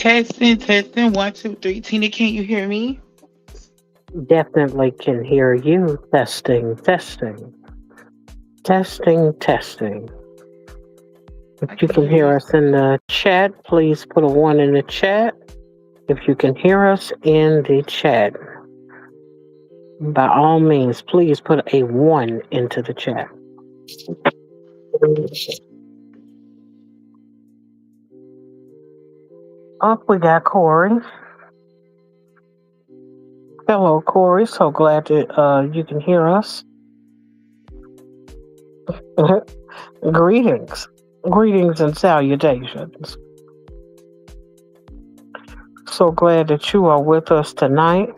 Testing, testing. One, two, three. Tina, can you hear me? Definitely can hear you. Testing, testing, testing, testing. I If you can can hear you. hear us in the chat, please put a one in the chat. If you can hear us in the chat, by all means, please put a one into the chat. Up, we got Corey. Hello, Corey. So glad that you can hear us. Greetings. Greetings and salutations. So glad that you are with us tonight.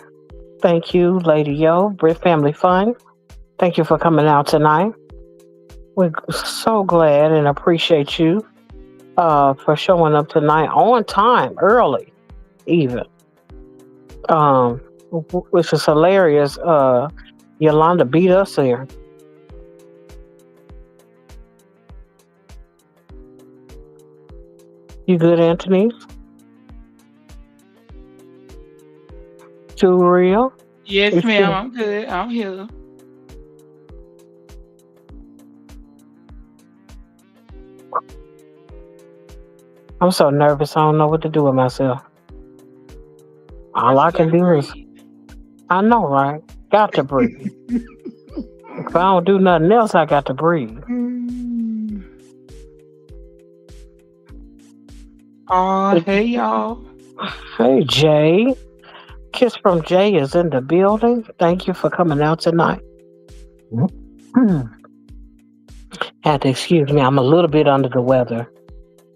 Thank you, Lady Yo, Brit Family Fun. Thank you for coming out tonight. We're so glad and appreciate you for showing up tonight on time, early even. Um, which is hilarious. Yolanda beat us there. You good, Anthony? Too real? Yes, It's ma'am. still- I'm good. I'm here. I'm so nervous. I don't know what to do with myself. I All I just can gotta do is, breathe. I know, right? Got to breathe. If I don't do nothing else, I got to breathe. Mm. Oh, hey, y'all. Hey, Jay. Kiss from Jay is in the building. Thank you for coming out tonight. Had to excuse me. I'm a little bit under the weather.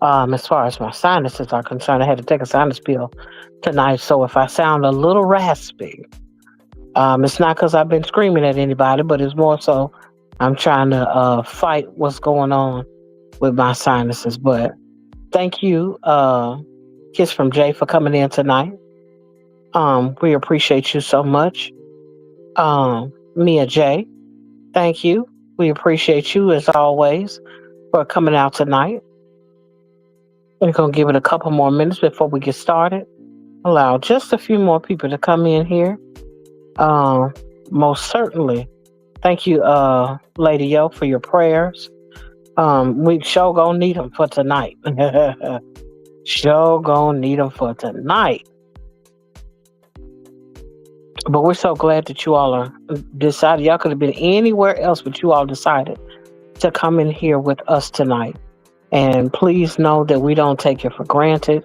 As far as my sinuses are concerned, I had to take a sinus pill tonight. So if I sound a little raspy, it's not because I've been screaming at anybody, but it's more so I'm trying to fight what's going on with my sinuses. But thank you, Kiss from Jay, for coming in tonight. We appreciate you so much. Mia J, thank you. We appreciate you as always for coming out tonight. We're gonna give it a couple more minutes before we get started. Allow just a few more people to come in here. Um, Most certainly. Thank you, Lady Yo, for your prayers. We sure gonna need them for tonight. Sure gonna need them for tonight. But we're so glad that you all are decided. Y'all could have been anywhere else, but you all decided to come in here with us tonight. And please know that we don't take it for granted.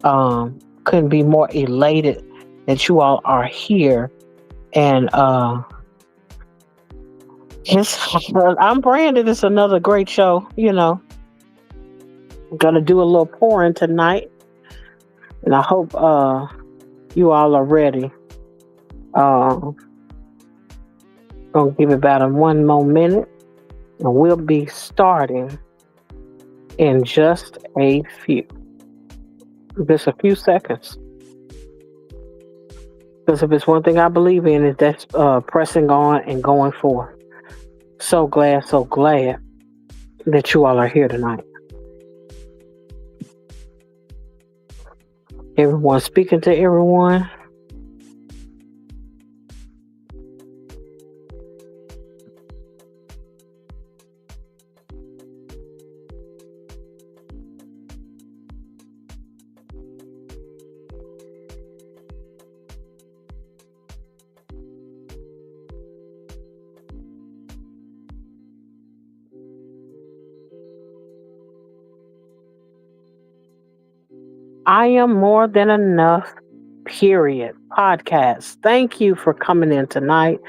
Couldn't be more elated that you all are here. And I'm Brandon. It's another great show. I'm gonna do a little pouring tonight, and I hope you all are ready. Uh, Gonna give it about one more minute, and we'll be starting in just a few seconds. Because if it's one thing I believe in, is that's pressing on and going forward. So glad that you all are here tonight. Everyone speaking to everyone. I am more than enough, period. Podcast. Thank you for coming in tonight.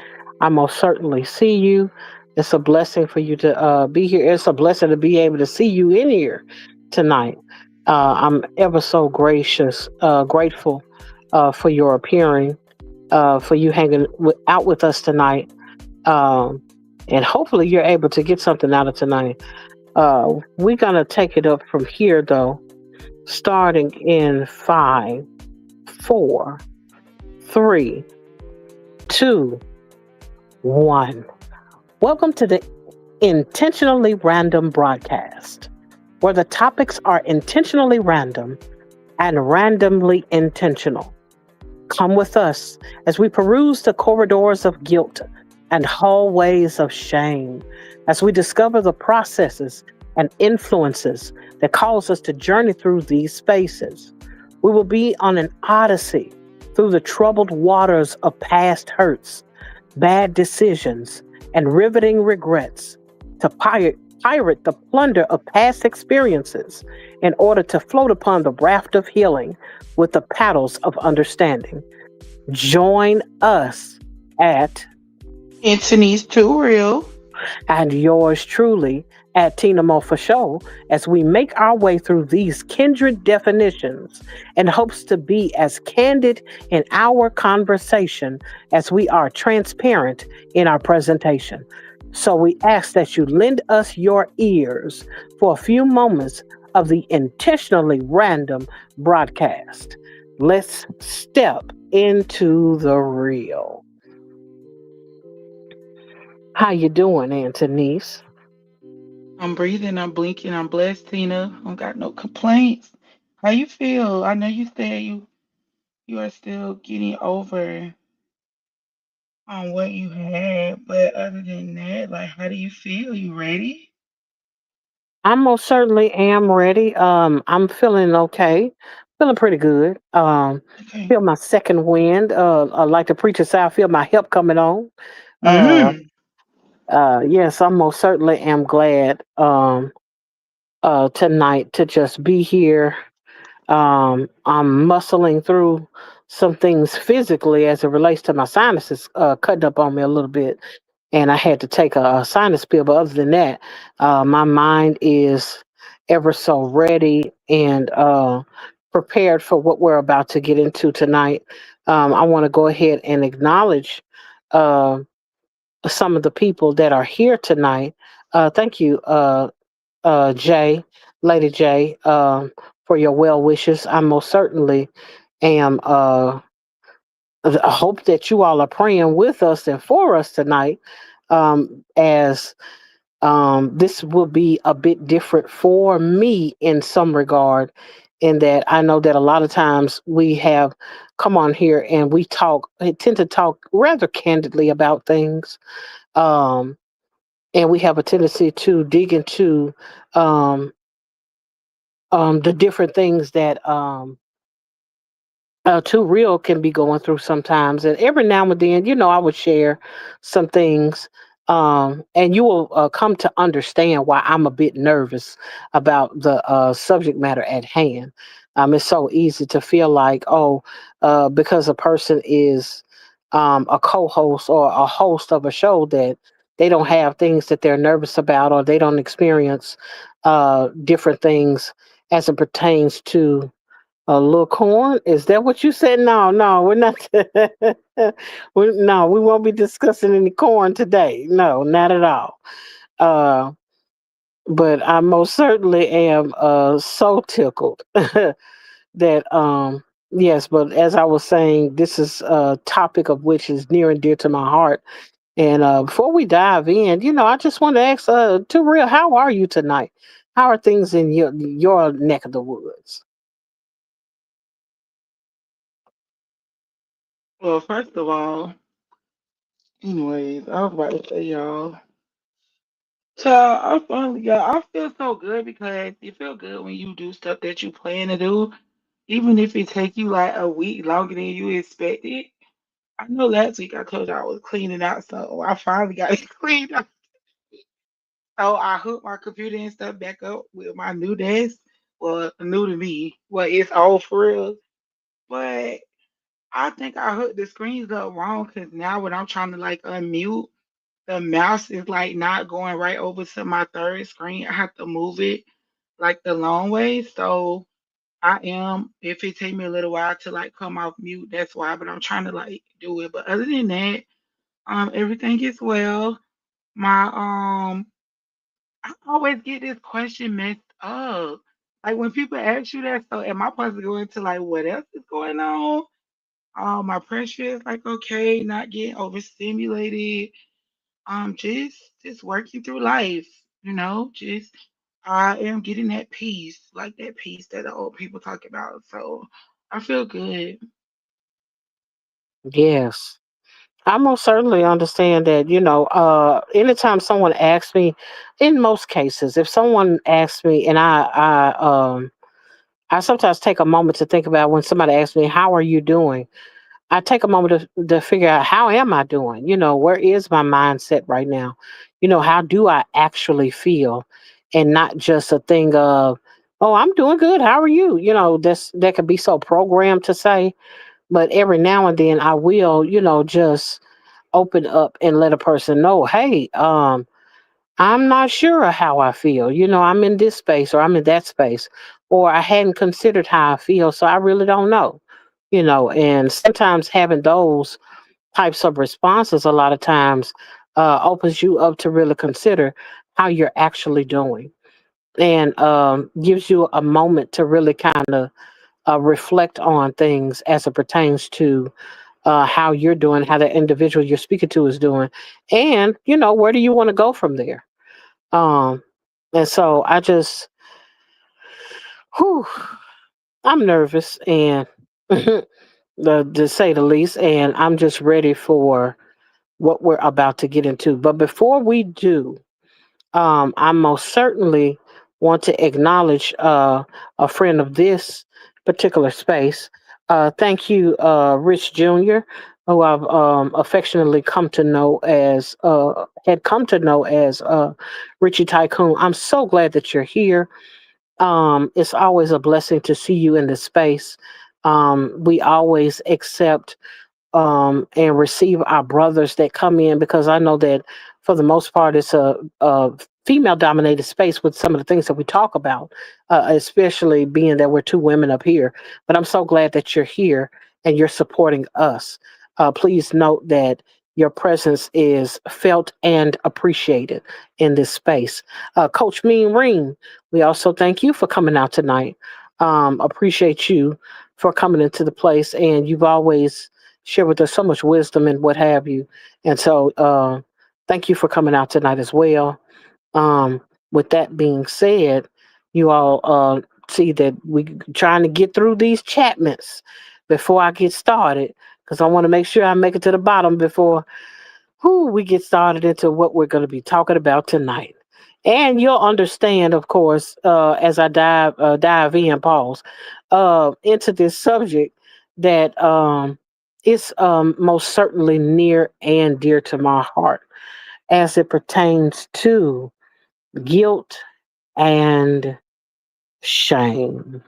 I most certainly see you. It's a blessing for you to be here. It's a blessing to be able to see you in here tonight. I'm ever so grateful for your appearing, for you hanging out with us tonight. Um, and hopefully you're able to get something out of tonight. We're going to take it up from here, though, starting in 5, 4, 3, 2, 1. Welcome to the Intentionally Random broadcast, where the topics are intentionally random and randomly intentional. Come with us as we peruse the corridors of guilt and hallways of shame, as we discover the processes and influences that cause us to journey through these spaces. We will be on an odyssey through the troubled waters of past hurts, bad decisions, and riveting regrets to pirate the plunder of past experiences in order to float upon the raft of healing with the paddles of understanding. Join us at Anthony's too real. and yours truly at Tina Mo for Show as we make our way through these kindred definitions in hopes to be as candid in our conversation as we are transparent in our presentation. So we ask that you lend us your ears for a few moments of the intentionally random broadcast. Let's step into the real. How you doing, Antonice? I'm breathing, I'm blinking, I'm blessed, Tina. I don't got no complaints. How you feel? I know you said you are still getting over on what you had, but other than that, like how do you feel? You ready? I most certainly am ready. I'm feeling okay, feeling pretty good. Okay. Feel my second wind. Like the preacher said, I feel my help coming on. Uh, Mm. yes, I most certainly am glad. Tonight to just be here. I'm muscling through some things physically as it relates to my sinuses, cutting up on me a little bit, and I had to take a sinus pill. But other than that, my mind is ever so ready and prepared for what we're about to get into tonight. I want to go ahead and acknowledge uh, some of the people that are here tonight. Thank you, Jay, Lady J, for your well wishes. I most certainly am. I hope that you all are praying with us and for us tonight, as this will be a bit different for me in some regard, in that I know that a lot of times we have come on here and we tend to talk rather candidly about things. Um, and we have a tendency to dig into um, the different things that Too Real can be going through sometimes. And every now and then, I would share some things. And you will come to understand why I'm a bit nervous about the subject matter at hand. It's so easy to feel like, oh, because a person is a co host or a host of a show, that they don't have things that they're nervous about, or they don't experience different things as it pertains to a little corn? Is that what you said? No, no, we're not. No, we won't be discussing any corn today. No, not at all. Uh, but I most certainly am so tickled that yes. But as I was saying, this is a topic of which is near and dear to my heart. And before we dive in, I just want to ask, to real, how are you tonight? How are things in your neck of the woods? Well, first of all, anyways, I was about to say y'all. Child, I finally got. I feel so good because you feel good when you do stuff that you plan to do, even if it take you like a week longer than you expected. I know last week I told you I was cleaning out, so I finally got it cleaned up. So I hooked my computer and stuff back up with my new desk. Well, new to me. Well, it's old for real. But I think I hooked the screens up wrong because now when I'm trying to like unmute, the mouse is like not going right over to my third screen. I have to move it like the long way. So I am, if it take me a little while to like come off mute, that's why. But I'm trying to like do it. But other than that, everything is well. My I always get this question messed up. Like when people ask you that, so am I supposed to go into like what else is going on? My pressure is like okay, not getting overstimulated. Just working through life, just I am getting that peace, like that peace that the old people talk about. So I feel good. Yes. I most certainly understand that, anytime someone asks me, in most cases, if someone asks me and I sometimes take a moment to think about when somebody asks me, how are you doing? I take a moment to figure out how am I doing? Where is my mindset right now? How do I actually feel? And not just a thing of, oh, I'm doing good. How are you? That could be so programmed to say, but every now and then I will, just open up and let a person know, hey, I'm not sure how I feel. I'm in this space or I'm in that space, or I hadn't considered how I feel, so I really don't know. And sometimes having those types of responses a lot of times opens you up to really consider how you're actually doing, and gives you a moment to really kind of reflect on things as it pertains to how you're doing, how the individual you're speaking to is doing, and where do you want to go from there. Um, and so I just, whew, I'm nervous and to say the least, and I'm just ready for what we're about to get into. But before we do, I most certainly want to acknowledge a friend of this particular space. Thank you, Rich Jr., who I've affectionately come to know as had come to know as Richie Tycoon. I'm so glad that you're here. It's always a blessing to see you in this space. We always accept and receive our brothers that come in, because I know that for the most part it's a female dominated space with some of the things that we talk about, especially being that we're two women up here. But I'm so glad that you're here and you're supporting us. Please note that your presence is felt and appreciated in this space. Coach Mean Ring, we also thank you for coming out tonight. Appreciate you for coming into the place, and you've always share with us so much wisdom and what have you. And so, thank you for coming out tonight as well. Um, with that being said, you all see that we trying to get through these chatments before I get started, because I want to make sure I make it to the bottom before we get started into what we're going to be talking about tonight. And you'll understand, of course, as I dive in, pause, into this subject that is most certainly near and dear to my heart as it pertains to guilt and shame,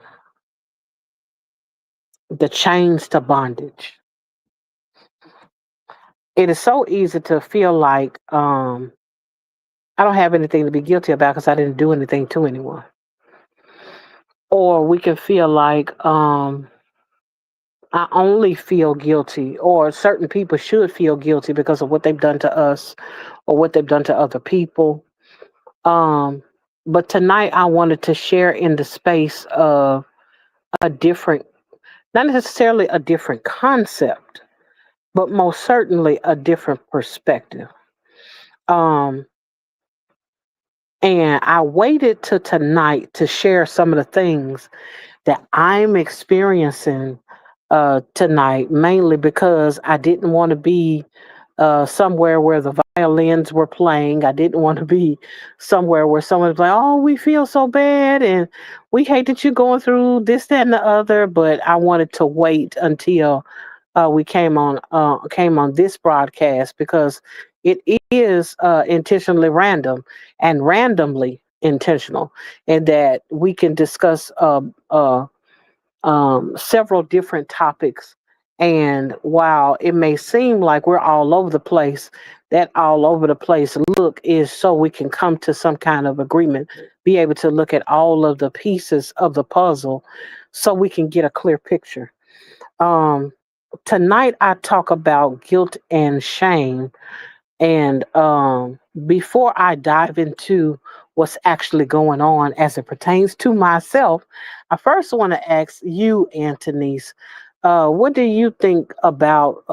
the chains to bondage. It is so easy to feel like I don't have anything to be guilty about because I didn't do anything to anyone. Or we can feel like I only feel guilty, or certain people should feel guilty because of what they've done to us or what they've done to other people. Um, but tonight I wanted to share in the space of a different, not necessarily a different concept, but most certainly a different perspective. Um, and I waited to tonight to share some of the things that I'm experiencing tonight, mainly because I didn't want to be somewhere where the violins were playing. I didn't want to be somewhere where someone's like, "Oh, we feel so bad and we hate that you're going through this, that, and the other." But I wanted to wait until we came on this broadcast, because it is intentionally random and randomly intentional, and that we can discuss several different topics. And while it may seem like we're all over the place, that all over the place look is so we can come to some kind of agreement, be able to look at all of the pieces of the puzzle so we can get a clear picture. Um, Tonight, I talk about guilt and shame. And before I dive into what's actually going on as it pertains to myself, I first want to ask you, Antonice, what do you think about,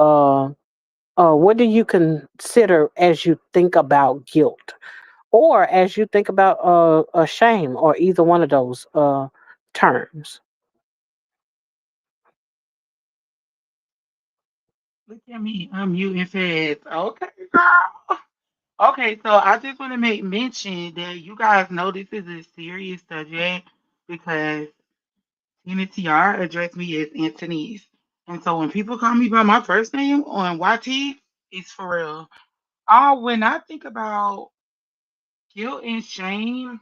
what do you consider as you think about guilt? or as you think about a shame or either one of those terms. Look at me. I'm muting fast. Okay, girl. Okay, so I just want to make mention that you guys know this is a serious subject because NTR addressed me as Anthony's. And so when people call me by my first name on YT, it's for real. When I think about guilt and shame,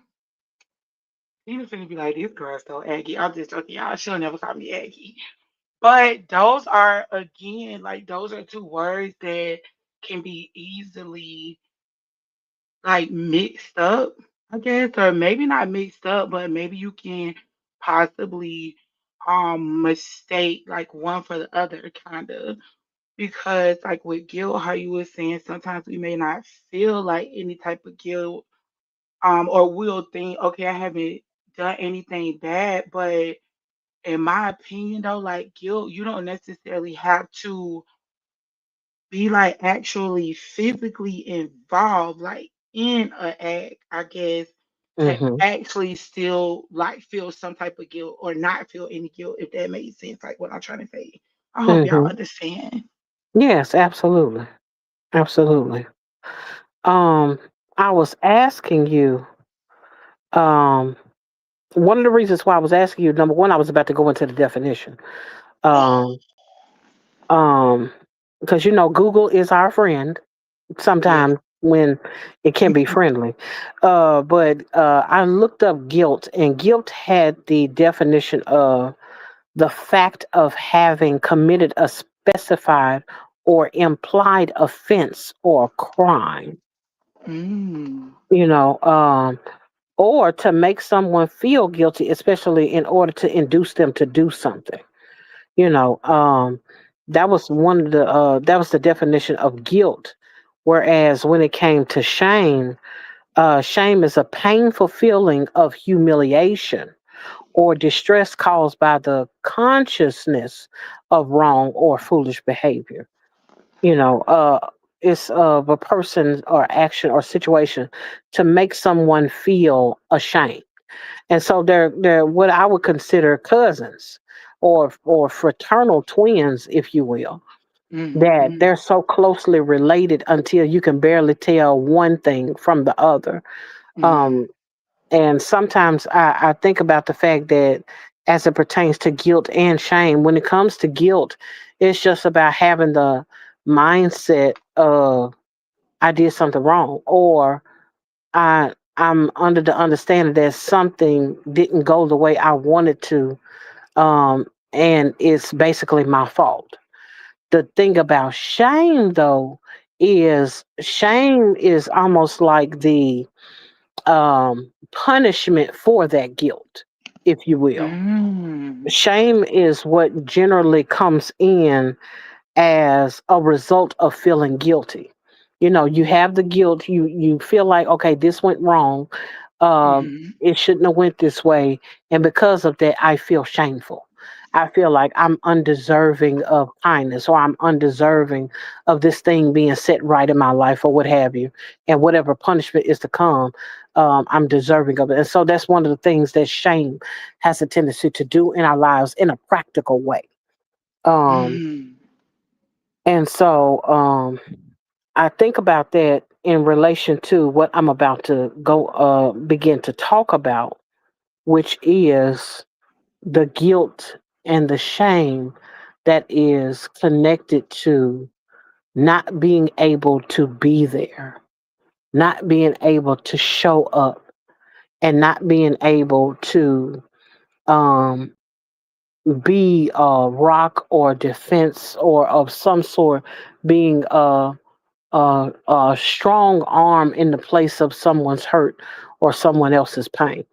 Tina's finna be like, this girl's so Aggie. I'm just joking, y'all. She'll never call me Aggie. But those are, again, like, those are two words that can be easily, like, mixed up, I guess, or maybe not mixed up, but maybe you can possibly mistake like one for the other kind of, because like with guilt, how you were saying, sometimes we may not feel like any type of guilt, or we'll think, okay, I haven't done anything bad, but in my opinion though, like guilt, you don't necessarily have to be like actually physically involved, like in a act, I guess, to Hmm. actually still like feel some type of guilt or not feel any guilt, if that makes sense, like what I'm trying to say. I hope y'all Hmm. understand. Yes, absolutely, absolutely. Um, I was asking you. Um, One of the reasons why I was asking you, number one, I was about to go into the definition. Um, um, because Google is our friend Yes. sometimes when it can be friendly. But I looked up guilt, and guilt had the definition of the fact of having committed a specified or implied offense or crime. Mm. You know, or to make someone feel guilty, especially in order to induce them to do something. You know, that was that was the definition of guilt. Whereas when it came to shame, shame is a painful feeling of humiliation or distress caused by the consciousness of wrong or foolish behavior. You know, it's of a person or action or situation to make someone feel ashamed. And so they're what I would consider cousins or fraternal twins, if you will, that Mm-hmm. they're so closely related until you can barely tell one thing from the other. Mm-hmm. Um, and sometimes I think about the fact that as it pertains to guilt and shame, when it comes to guilt, it's just about having the mindset of I did something wrong, or I'm under the understanding that something didn't go the way I wanted to, and it's basically my fault. The thing about shame, though, is shame is almost like the punishment for that guilt, if you will. Mm. Shame is what generally comes in as a result of feeling guilty. You have the guilt. You feel like, okay, this went wrong. Um, Mm-hmm. it shouldn't have went this way, and because of that, I feel shameful. I feel like I'm undeserving of kindness, or I'm undeserving of this thing being set right in my life, or what have you. And whatever punishment is to come, I'm deserving of it. And so that's one of the things that shame has a tendency to do in our lives in a practical way. Um, Mm. and so I think about that in relation to what I'm about to go begin to talk about, which is the guilt and the shame that is connected to not being able to be there, not being able to show up, and not being able to um, be a rock or defense or of some sort, being a strong arm in the place of someone's hurt or someone else's pain.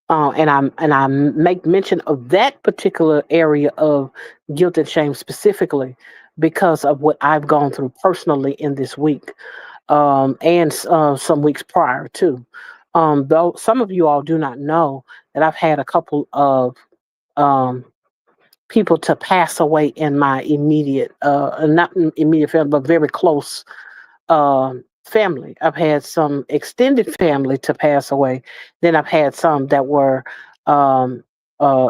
And I make mention of that particular area of guilt and shame specifically because of what I've gone through personally in this week, and some weeks prior too. Though some of you all do not know that I've had a couple of um, people to pass away in my immediate, not immediate family, but very close family. I've had some extended family to pass away. Then I've had some that were um,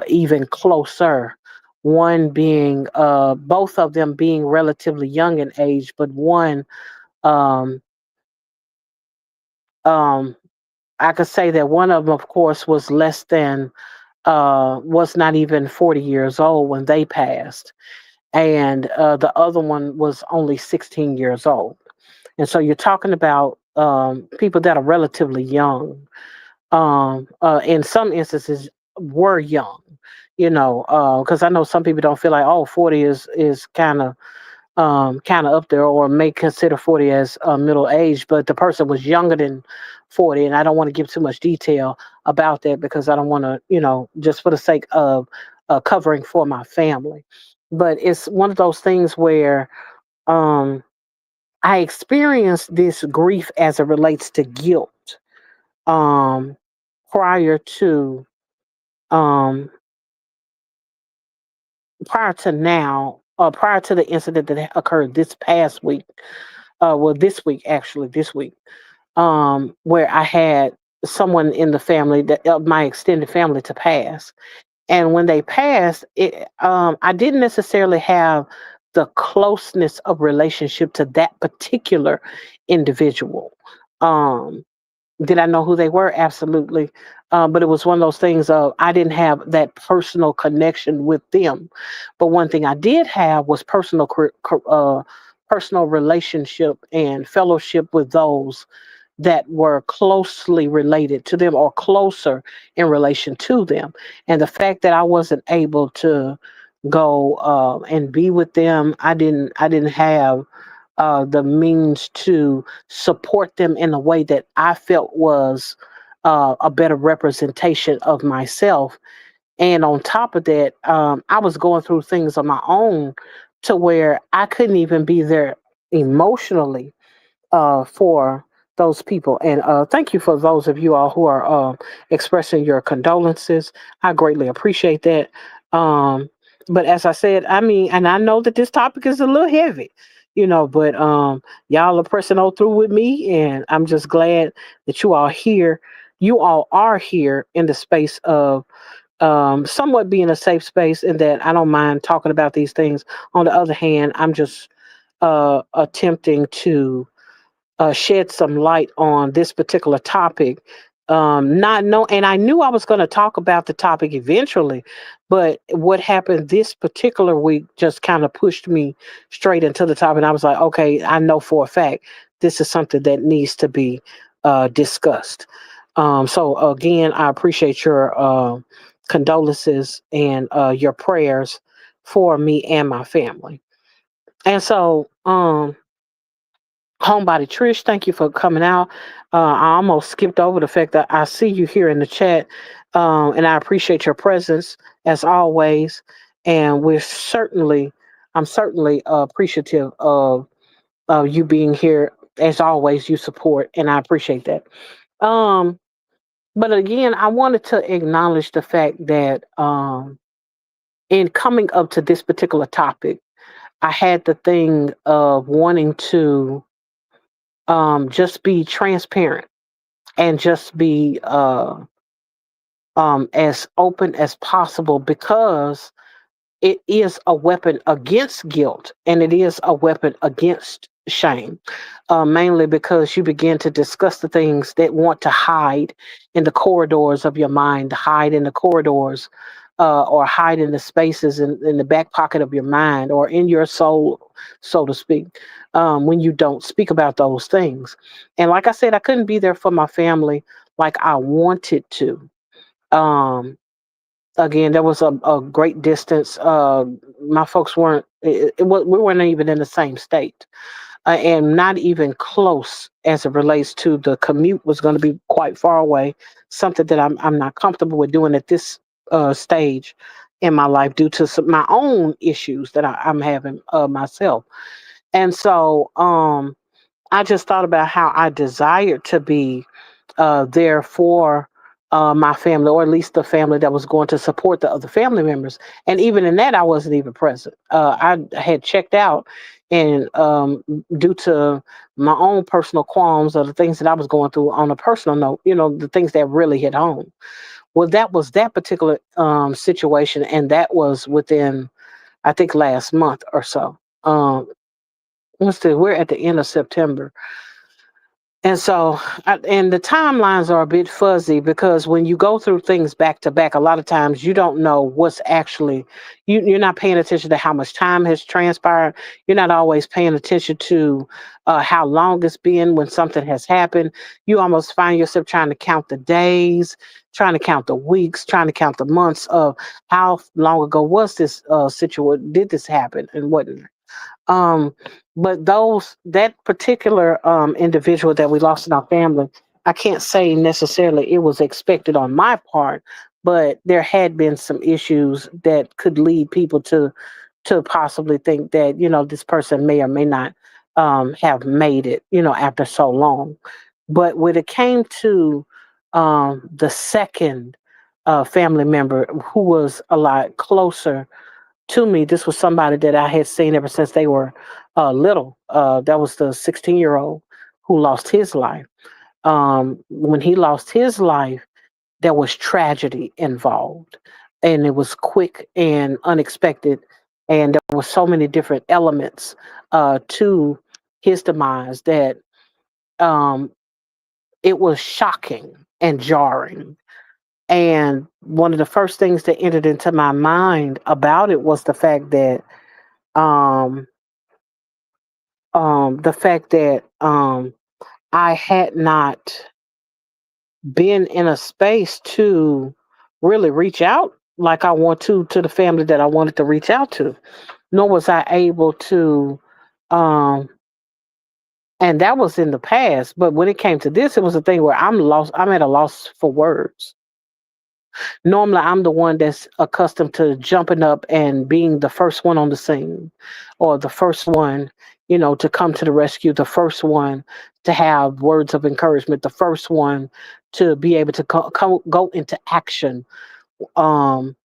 even closer. One being, both of them being relatively young in age, but one, um, um, I could say that one of them, of course, was not even 40 years old when they passed. And the other one was only 16 years old. And so you're talking about people that are relatively young. In some instances, were young. Because I know some people don't feel like, oh, 40 is kind of up there, or may consider 40 as middle age, but the person was younger than 40. And I don't want to give too much detail about that because I don't want to, just for the sake of covering for my family. But it's one of those things where um, I experienced this grief as it relates to guilt um, prior to um, prior to the incident that occurred this past week. Well, this week, where I had someone in the family, that my extended family, to pass. And when they passed, I didn't necessarily have the closeness of relationship to that particular individual. Um, did I know who they were? Absolutely. But it was one of those things of I didn't have that personal connection with them. But one thing I did have was personal relationship and fellowship with those that were closely related to them or closer in relation to them. And the fact that I wasn't able to go and be with them, I didn't have the means to support them in a way that I felt was a better representation of myself. And on top of that, I was going through things on my own to where I couldn't even be there emotionally for those people. And thank you for those of you all who are expressing your condolences. I greatly appreciate that. Um, but as I said, I mean, and I know that this topic is a little heavy, but y'all are pressing on through with me, and I'm just glad that you all here. You all are here in the space of somewhat being a safe space, and that I don't mind talking about these things. On the other hand, I'm just attempting to shed some light on this particular topic. Not know, and I knew I was going to talk about the topic eventually, but what happened this particular week just kind of pushed me straight into the topic. And I was like, okay, I know for a fact this is something that needs to be discussed. So again, I appreciate your condolences and your prayers for me and my family. And so, Homebody Trish, thank you for coming out. I almost skipped over the fact that I see you here in the chat, and I appreciate your presence as always. And I'm certainly appreciative of you being here as always. You support, and I appreciate that. Um, but again, I wanted to acknowledge the fact that in coming up to this particular topic, I had the thing of wanting to just be transparent and just be as open as possible because it is a weapon against guilt and it is a weapon against shame. Mainly because you begin to discuss the things that want to hide in the corridors of your mind, hide in the corridors, or hide in the spaces in the back pocket of your mind or in your soul, so to speak, when you don't speak about those things. And like I said, I couldn't be there for my family like I wanted to. Um, Again, there was a great distance. My folks weren't, we weren't even in the same state, and not even close as it relates to the commute was going to be quite far away, something that I'm not comfortable with doing at this stage in my life due to my own issues that I'm having myself. And so I just thought about how I desired to be there for my family, or at least the family that was going to support the other family members. And even in that, I wasn't even present. I had checked out and due to my own personal qualms or the things that I was going through on a personal note, the things that really hit home. Well, that was that particular situation, and that was within, I think, last month or so. Um, let's see, we're at the end of September. And so, and the timelines are a bit fuzzy because when you go through things back to back, a lot of times you don't know what's actually, you're not paying attention to how much time has transpired. You're not always paying attention to how long it's been when something has happened. You almost find yourself trying to count the days, trying to count the weeks, trying to count the months of how long ago was this situation, did this happen and whatnot. Um, but that particular individual that we lost in our family, I can't say necessarily it was expected on my part, but there had been some issues that could lead people to possibly think that this person may or may not have made it after so long. But when it came to the second family member who was a lot closer to me, this was somebody that I had seen ever since they were little. That was the 16-year-old who lost his life. When he lost his life, there was tragedy involved, and it was quick and unexpected, and there were so many different elements to his demise that um, it was shocking and jarring. And one of the first things that entered into my mind about it was um, the fact that I had not been in a space to really reach out like I want to the family that I wanted to reach out to, nor was I able to, um, and that was in the past. But when it came to this, it was a thing where I'm lost. I'm at a loss for words. Normally, I'm the one that's accustomed to jumping up and being the first one on the scene, or the first one, to come to the rescue, the first one to have words of encouragement, the first one to be able to go into action, um,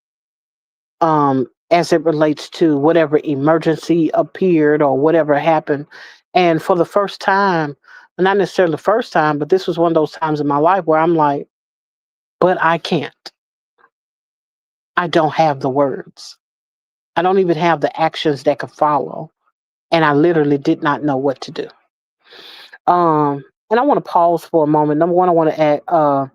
as it relates to whatever emergency appeared or whatever happened. And for the first time, not necessarily the first time, but this was one of those times in my life where I'm like, but I can't. I don't have the words. I don't even have the actions that could follow. And I literally did not know what to do. And I want to pause for a moment. Number one, I want to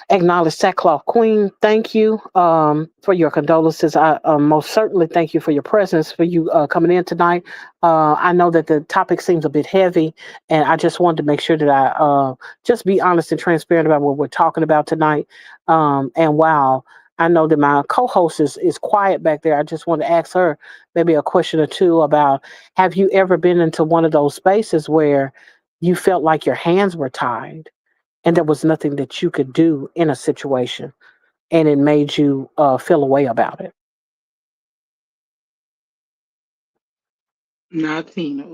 acknowledge Sackcloth Queen. Thank you for your condolences. I most certainly thank you for your presence, for you coming in tonight. I know that the topic seems a bit heavy, and I just wanted to make sure that I just be honest and transparent about what we're talking about tonight. And while I know that my co-host is quiet back there, I just want to ask her maybe a question or two about, have you ever been into one of those spaces where you felt like your hands were tied and there was nothing that you could do in a situation, and it made you feel a way about it? Now, Tina,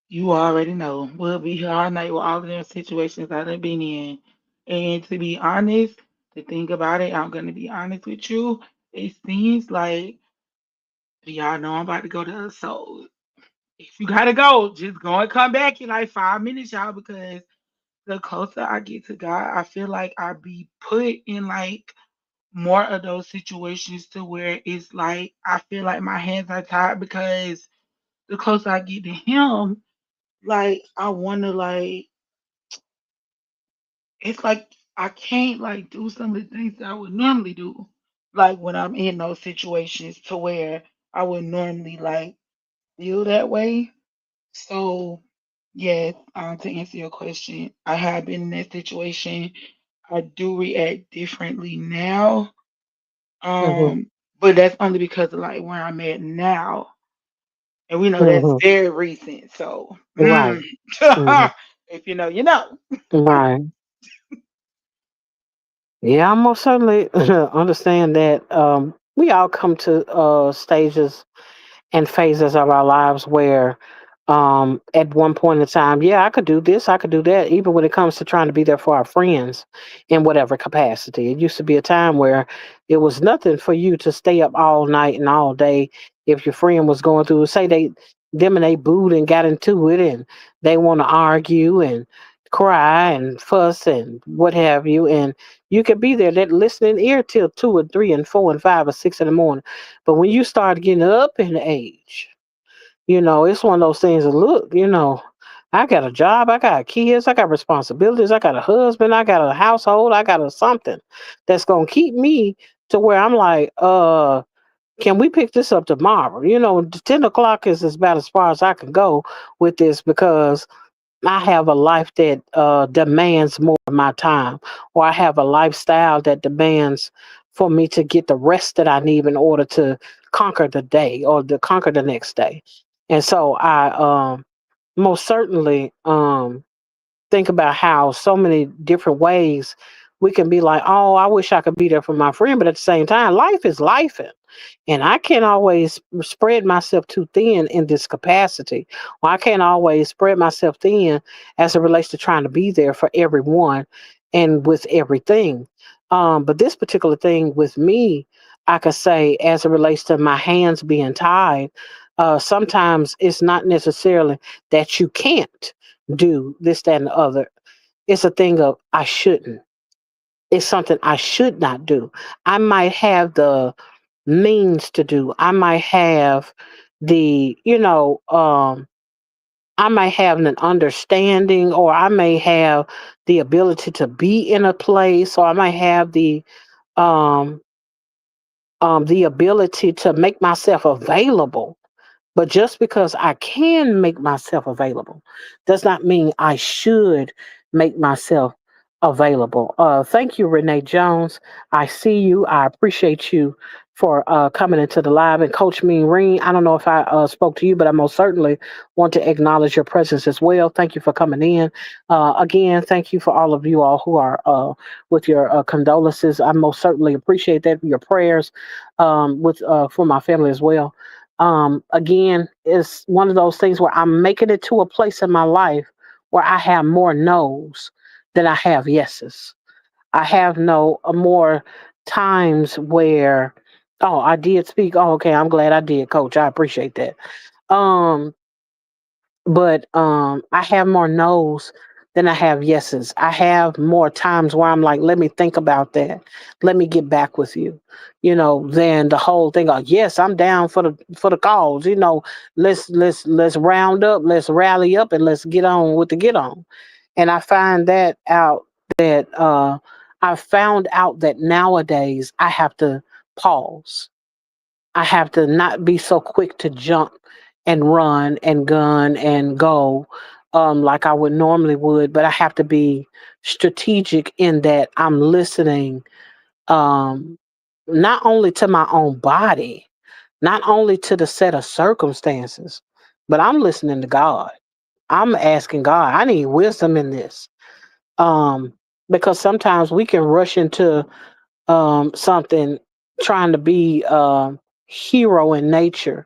you already know. We'll be here all night with all of them situations I done been in. And to be honest, to think about it, I'm gonna be honest with you. It seems like y'all know I'm about to go to, so if you gotta go, just go and come back in like 5 minutes, y'all, because the closer I get to God, I feel like I be put in like more of those situations to where it's like I feel like my hands are tied because the closer I get to him, like I wanna like it's like I can't like do some of the things that I would normally do. Like when I'm in those situations to where I would normally like feel that way. So yes, to answer your question, I have been in that situation. I do react differently now. Hmm. But that's only because of like where I'm at now. And we know that's Hmm. very recent. So Right. Hmm. if you know, you know. Right. Yeah, I most certainly understand that we all come to stages and phases of our lives where At one point in time, yeah, I could do this, I could do that, even when it comes to trying to be there for our friends in whatever capacity. It used to be a time where it was nothing for you to stay up all night and all day if your friend was going through, say them and they booed and got into it and they want to argue and cry and fuss and what have you. And you could be there, that listening ear till 2 and 3 and 4 and 5 or 6 in the morning. But when you start getting up in age, it's one of those things that look, I got a job, I got kids, I got responsibilities, I got a husband, I got a household, I got a something that's gonna keep me to where I'm like, can we pick this up tomorrow? 10 o'clock is about as far as I can go with this because I have a life that demands more of my time, or I have a lifestyle that demands for me to get the rest that I need in order to conquer the day or to conquer the next day. And so I most certainly think about how so many different ways we can be like, oh, I wish I could be there for my friend, but at the same time, life is life. And I can't always spread myself too thin in this capacity. Or I can't always spread myself thin as it relates to trying to be there for everyone and with everything. But this particular thing with me, I could say, as it relates to my hands being tied, sometimes it's not necessarily that you can't do this, that, and the other. It's a thing of I shouldn't. It's something I should not do. I might have the means to do. I might have the, I might have an understanding, or I may have the ability to be in a place, or I might have um, the ability to make myself available, but just because I can make myself available does not mean I should make myself available. Thank you, Renee Jones. I see you. I appreciate you for coming into the live. And Coach Mean Reen, I don't know if I spoke to you, but I most certainly want to acknowledge your presence as well. Thank you for coming in. Again, thank you for all of you all who are with your condolences. I most certainly appreciate that, your prayers with for my family as well. Again, it's one of those things where I'm making it to a place in my life where I have more no's than I have yeses. I have no more times where, oh, I did speak. Oh, okay, I'm glad I did, Coach. I appreciate that. Um, but I have more no's than I have yeses. I have more times where I'm like, let me think about that. Let me get back with you. Than the whole thing of yes, I'm down for the cause. Let's round up, let's rally up, and let's get on with the get on. And I find that out that I found out that nowadays I have to pause. I have to not be so quick to jump and run and gun and go like I would normally would, but I have to be strategic in that I'm listening um, not only to my own body, not only to the set of circumstances, but I'm listening to God. I'm asking God, I need wisdom in this. Um, because sometimes we can rush into something trying to be hero in nature,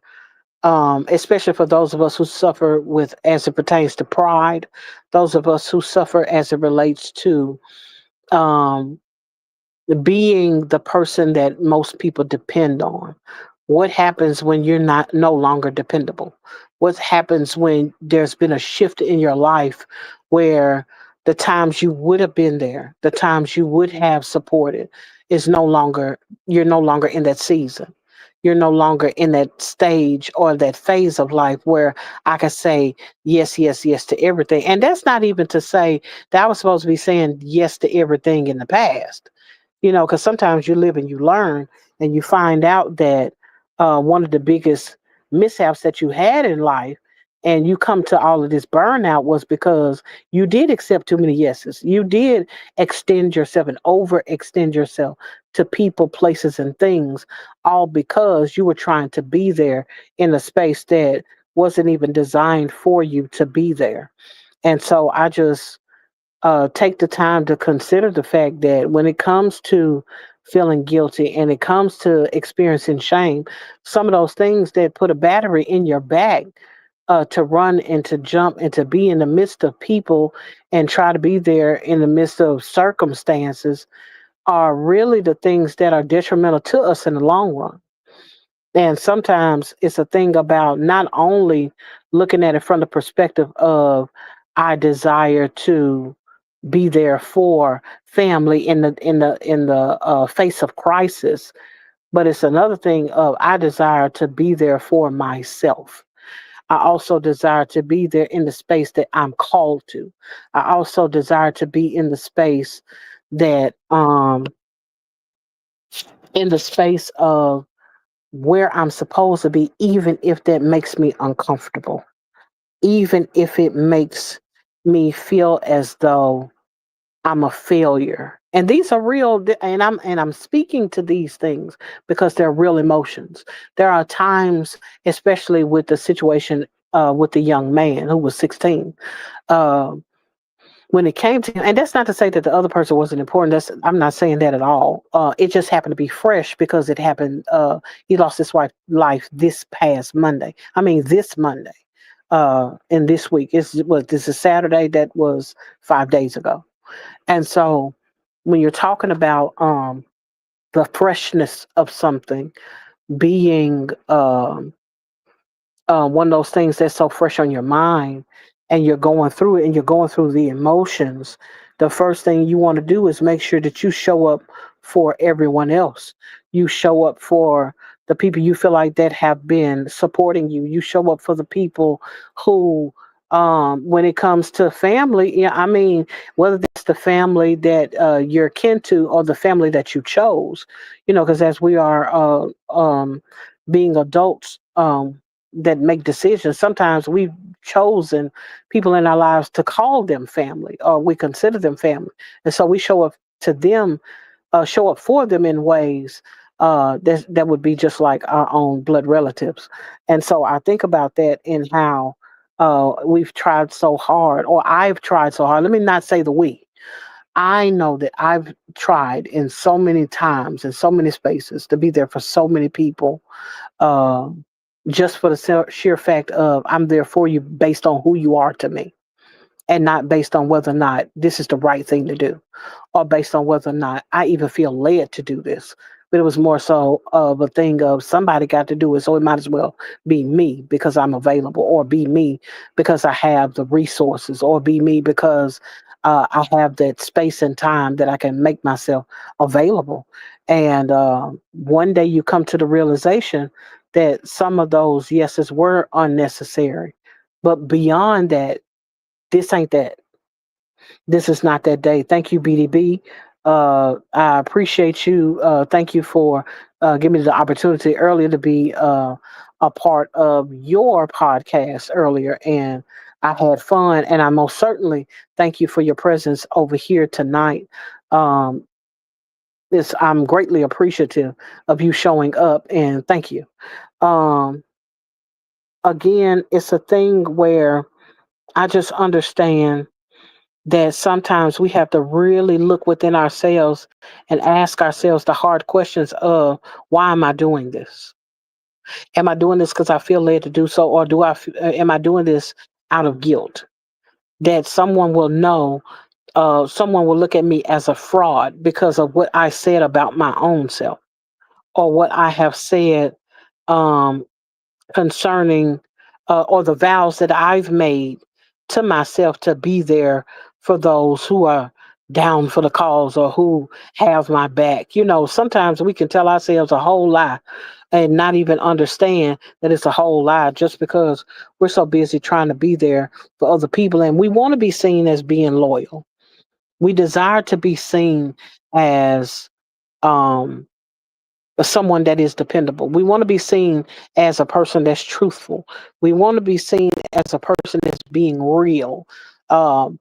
especially for those of us who suffer with as it pertains to pride, those of us who suffer as it relates to um, being the person that most people depend on. What happens when you're not no longer dependable? What happens when there's been a shift in your life where the times you would have been there, the times you would have supported is no longer, you're no longer in that season. You're no longer in that stage or that phase of life where I can say yes, yes, yes to everything. And that's not even to say that I was supposed to be saying yes to everything in the past, because sometimes you live and you learn and you find out that one of the biggest mishaps that you had in life and you come to all of this burnout was because you did accept too many yeses. You did extend yourself and overextend yourself to people, places, and things, all because you were trying to be there in a space that wasn't even designed for you to be there. And so I just take the time to consider the fact that when it comes to feeling guilty and it comes to experiencing shame, some of those things that put a battery in your back to run and to jump and to be in the midst of people and try to be there in the midst of circumstances are really the things that are detrimental to us in the long run. And sometimes it's a thing about not only looking at it from the perspective of I desire to be there for family in the face of crisis, but it's another thing of I desire to be there for myself. I also desire to be there in the space that I'm called to. I also desire to be in the space that in the space of where I'm supposed to be, even if that makes me uncomfortable, even if it makes me feel as though I'm a failure. And these are real, and I'm speaking to these things because they're real emotions. There are times, especially with the situation with the young man who was 16. Uh, when it came to him, and that's not to say that the other person wasn't important. That's I'm not saying that at all. It just happened to be fresh because it happened. He lost his wife life this past Monday. I mean, this Monday. And this week this is Saturday. That was 5 days ago. And so, when you're talking about the freshness of something being one of those things that's so fresh on your mind and you're going through it and you're going through the emotions, the first thing you want to do is make sure that you show up for everyone else. You show up for the people you feel like that have been supporting you. You show up for the people who when it comes to family, yeah, I mean, whether that's the family that you're kin to or the family that you chose, because as we are being adults, that make decisions. Sometimes we've chosen people in our lives to call them family, or we consider them family, and so we show up to them, show up for them in ways that would be just like our own blood relatives. And so I think about that in how we've tried so hard, or I've tried so hard. Let me not say the we. I know that I've tried in so many times in so many spaces to be there for so many people, um, just for the sheer fact of I'm there for you based on who you are to me, and not based on whether or not this is the right thing to do, or based on whether or not I even feel led to do this. But it was more so of a thing of somebody got to do it, so it might as well be me because I'm available, or be me because I have the resources, or be me because I have that space and time that I can make myself available. And one day you come to the realization that some of those yeses were unnecessary. But beyond that, this ain't that. This is not that day. Thank you, BDB. I appreciate you. Thank you for giving me the opportunity earlier to be a part of your podcast earlier. And I had fun. And I most certainly thank you for your presence over here tonight. Um, I'm greatly appreciative of you showing up, and thank you. Um, Again, it's a thing where I just understand that sometimes we have to really look within ourselves and ask ourselves the hard questions of why am I doing this? Am I doing this because I feel led to do so, or am I doing this out of guilt? That someone will know, someone will look at me as a fraud because of what I said about my own self, or what I have said um, concerning or the vows that I've made to myself to be there for those who are down for the cause or who have my back. Sometimes we can tell ourselves a whole lie and not even understand that it's a whole lie just because we're so busy trying to be there for other people. And we want to be seen as being loyal. We desire to be seen as um, someone that is dependable. We want to be seen as a person that's truthful. We want to be seen as a person that's being real. Um,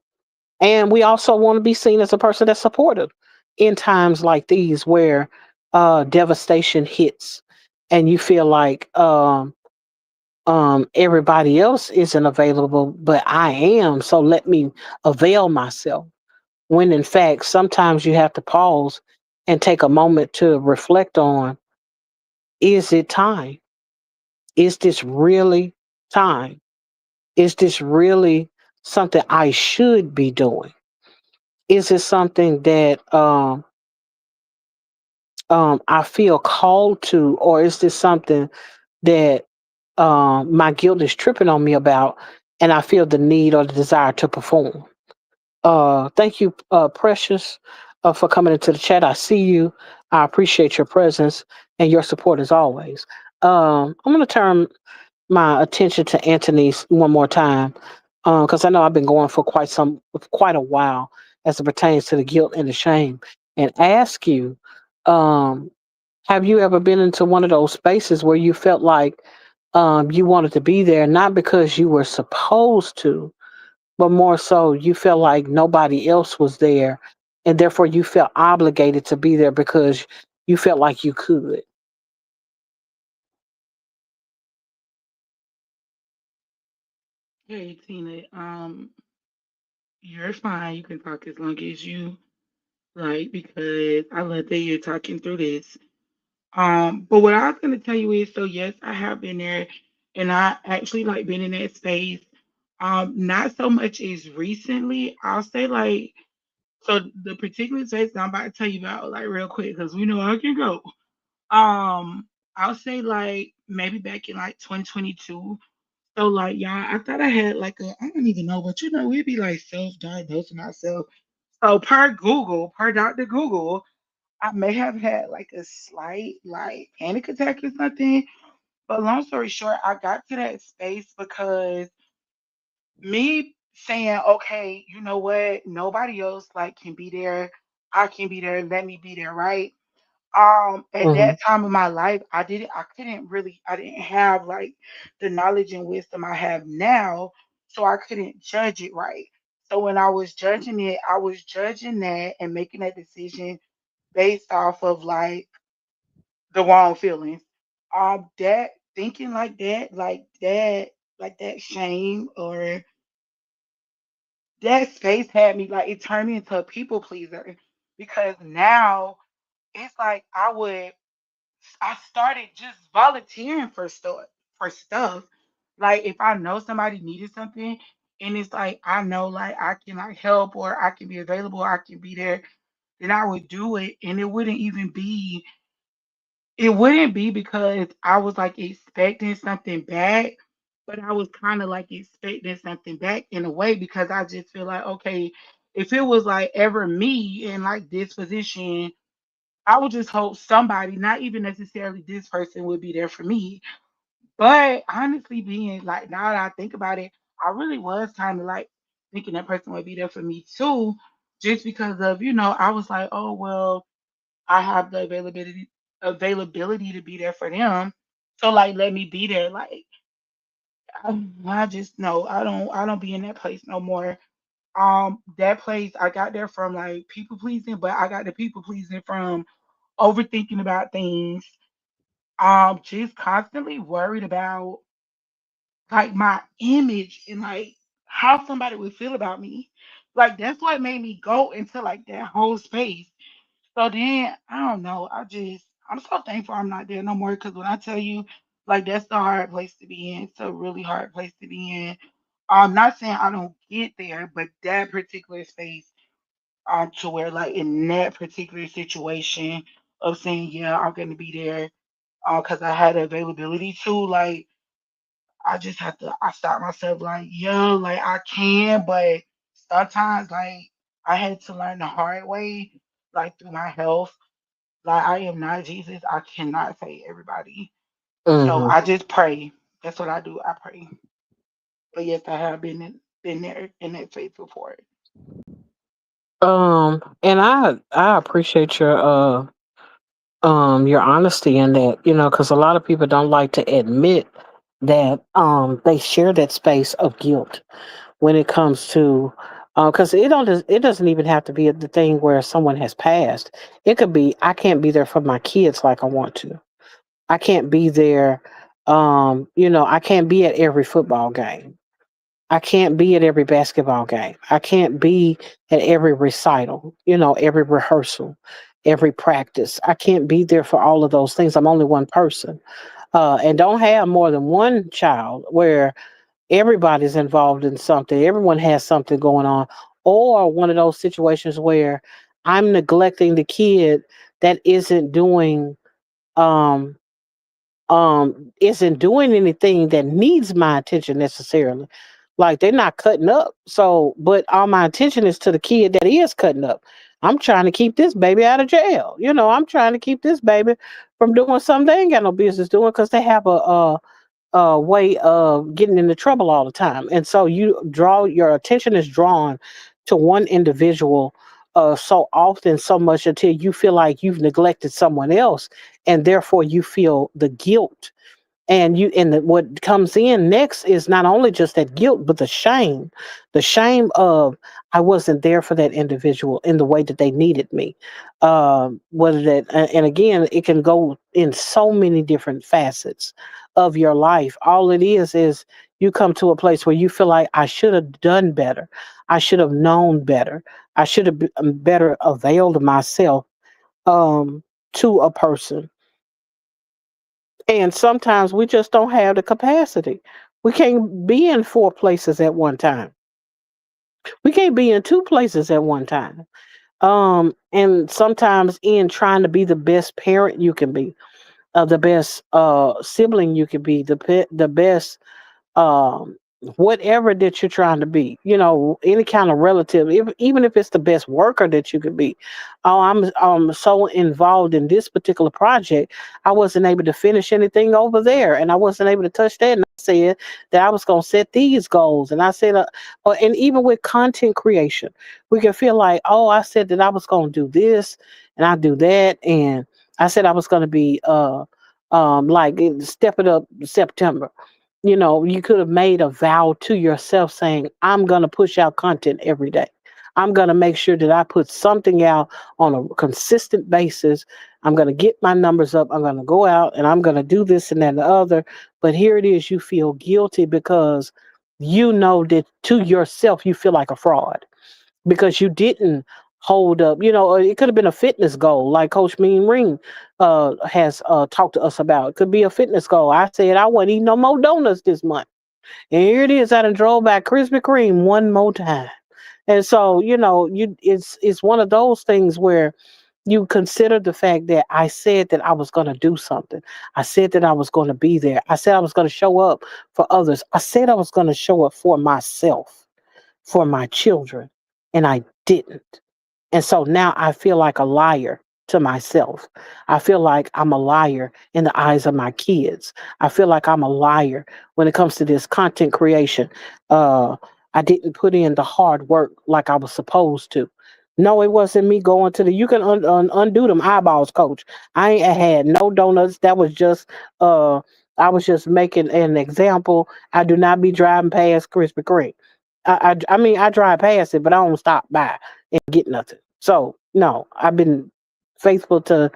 and we also want to be seen as a person that's supportive in times like these where devastation hits and you feel like everybody else isn't available, but I am. So let me avail myself. When in fact, sometimes you have to pause and take a moment to reflect on, is it time? Is this really time? Is this really something I should be doing? Is it something that I feel called to, or is this something that my guilt is tripping on me about, and I feel the need or the desire to perform? Thank you, Precious, for coming into the chat. I see you. I appreciate your presence and your support as always. I'm going to turn my attention to Anthony's one more time, because I know I've been going for quite a while as it pertains to the guilt and the shame, and ask you, um, have you ever been into one of those spaces where you felt like you wanted to be there, not because you were supposed to, but more so you felt like nobody else was there, and therefore you felt obligated to be there because you felt like you could? Hey Tina, you're fine. You can talk as long as you like because I love that you're talking through this. But what I was gonna tell you is, so yes, I have been there, and I actually like been in that space. Not so much as recently. I'll say like so the particular space that I'm about to tell you about, like real quick, because we know I can go. I'll say like maybe back in like 2022. So like y'all, I thought I had like a I don't even know, but we'd be like self-diagnosing ourselves. So per Dr. Google, I may have had like a slight like panic attack or something. But long story short, I got to that space because me saying, okay, you know what, nobody else like can be there. I can be there. Let me be there, right? At Hmm. that time of my life, I didn't have like the knowledge and wisdom I have now, so I couldn't judge it right. So when I was judging it, I was judging that and making that decision based off of like the wrong feelings. That thinking like that shame or that space had me like it turned me into a people pleaser because now it's like I started just volunteering for stuff. Like if I know somebody needed something and it's like I know like I can like help or I can be available, I can be there, then I would do it and it wouldn't be because I was like expecting something back, but I was kind of like expecting something back in a way because I just feel like okay, if it was like ever me in like this position, I would just hope somebody, not even necessarily this person, would be there for me. But honestly, being like now that I think about it, I really was kind of like thinking that person would be there for me too, just because of I was like, oh well, I have the availability to be there for them, so like let me be there. Like I just no, I don't be in that place no more. That place I got there from like people pleasing, but I got the people pleasing from overthinking about things, just constantly worried about like my image and like how somebody would feel about me. Like that's what made me go into like that whole space. So then I don't know. I'm so thankful I'm not there no more because when I tell you like that's the hard place to be in. It's a really hard place to be in. I'm not saying I don't get there, but that particular space, to where like in that particular situation of saying, yeah, I'm gonna be there, because I had availability too. Like I just have to, I stop myself like, yeah, like I can, but sometimes like I had to learn the hard way, like through my health. Like I am not Jesus. I cannot save everybody. So Hmm. I just pray. That's what I do. I pray. But yes, I have been there in that phase before. And I appreciate your honesty in that, because a lot of people don't like to admit that they share that space of guilt when it comes to, because it doesn't even have to be the thing where someone has passed. It could be I can't be there for my kids like I want to. I can't be there. I can't be at every football game. I can't be at every basketball game. I can't be at every recital, every rehearsal, every practice. I can't be there for all of those things. I'm only one person. And don't have more than one child where Everybody's involved in something. Everyone has something going on. Or one of those situations where I'm neglecting the kid that um isn't doing anything that needs my attention necessarily. Like they're not cutting up. So, but all my attention is to the kid that is cutting up. I'm trying to keep this baby out of jail. I'm trying to keep this baby from doing something they ain't got no business doing because they have a way of getting into trouble all the time. And so your attention is drawn to one individual so often, so much until you feel like you've neglected someone else, and therefore you feel the guilt. What comes in next is not only just that guilt, but the shame of I wasn't there for that individual in the way that they needed me. Whether that, and again, it can go in so many different facets of your life. All it is you come to a place where you feel like I should have done better, I should have known better, I should have better availed myself um, to a person. And sometimes we just don't have the capacity. We can't be in four places at one time. We can't be in two places at one time. And sometimes in trying to be the best parent you can be, the best sibling you can be, the best um whatever that you're trying to be, any kind of relative, even if it's the best worker that you could be. Oh, I'm so involved in this particular project, I wasn't able to finish anything over there, and I wasn't able to touch that. And I said that I was going to set these goals, and I said and even with content creation, we can feel like, oh, I said that I was going to do this and I do that, and I said I was going to be like step it up September. You could have made a vow to yourself saying, I'm going to push out content every day. I'm going to make sure that I put something out on a consistent basis. I'm going to get my numbers up. I'm going to go out and I'm going to do this and that and the other. But here it is, you feel guilty because you know that to yourself, you feel like a fraud because you didn't hold up. It could have been a fitness goal, like Coach Mean Ring has talked to us about. It could be a fitness goal. I said I wasn't eating no more donuts this month, and here it is. I done drove by Krispy Kreme one more time, and so it's one of those things where you consider the fact that I said that I was going to do something. I said that I was going to be there. I said I was going to show up for others. I said I was going to show up for myself, for my children, and I didn't. And so now I feel like a liar to myself. I feel like I'm a liar in the eyes of my kids. I feel like I'm a liar when it comes to this content creation. Uh, I didn't put in the hard work like I was supposed to. No, it wasn't me going to the. You can undo them eyeballs, coach. I ain't had no donuts. That was just. Uh, I was just making an example. I do not be driving past Krispy Kreme. I mean, I drive past it, but I don't stop by and get nothing. So no, I've been faithful to.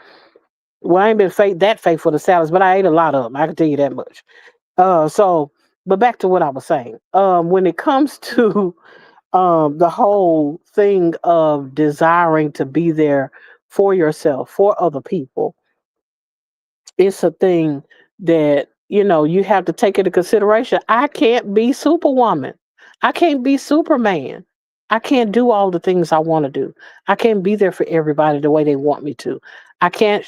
Well, I ain't been that faithful to salads, but I ate a lot of them. I can tell you that much. So, but back to what I was saying. When it comes to the whole thing of desiring to be there for yourself, for other people, it's a thing that you have to take into consideration. I can't be Superwoman. I can't be Superman. I can't do all the things I want to do. I can't be there for everybody the way they want me to. I can't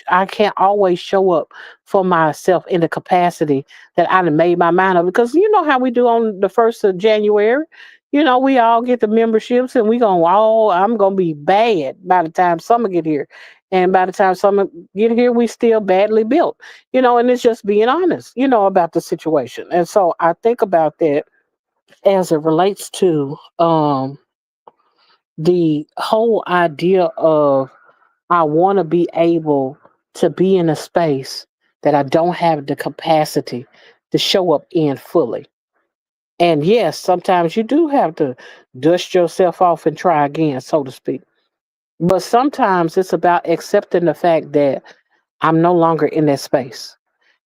always show up for myself in the capacity that I done made my mind up, because you know how we do on the 1st of January. We all get the memberships and we going, oh, I'm gonna be bad by the time summer get here. And by the time summer get here, we still badly built. And it's just being honest, about the situation. And so I think about that as it relates to the whole idea of I want to be able to be in a space that I don't have the capacity to show up in fully. And yes, sometimes you do have to dust yourself off and try again, so to speak. But sometimes it's about accepting the fact that I'm no longer in that space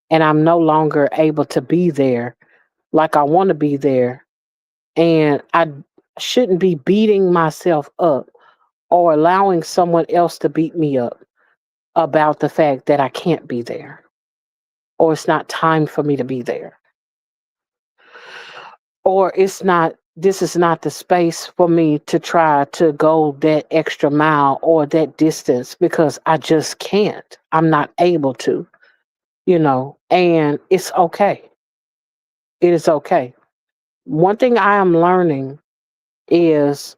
and I'm no longer able to be there like I want to be there. And I shouldn't be beating myself up or allowing someone else to beat me up about the fact that I can't be there or it's not time for me to be there. or it's not, this is not the space for me to try to go that extra mile or that distance because I just can't. I'm not able to, and it's okay. It is okay. One thing I am learning is,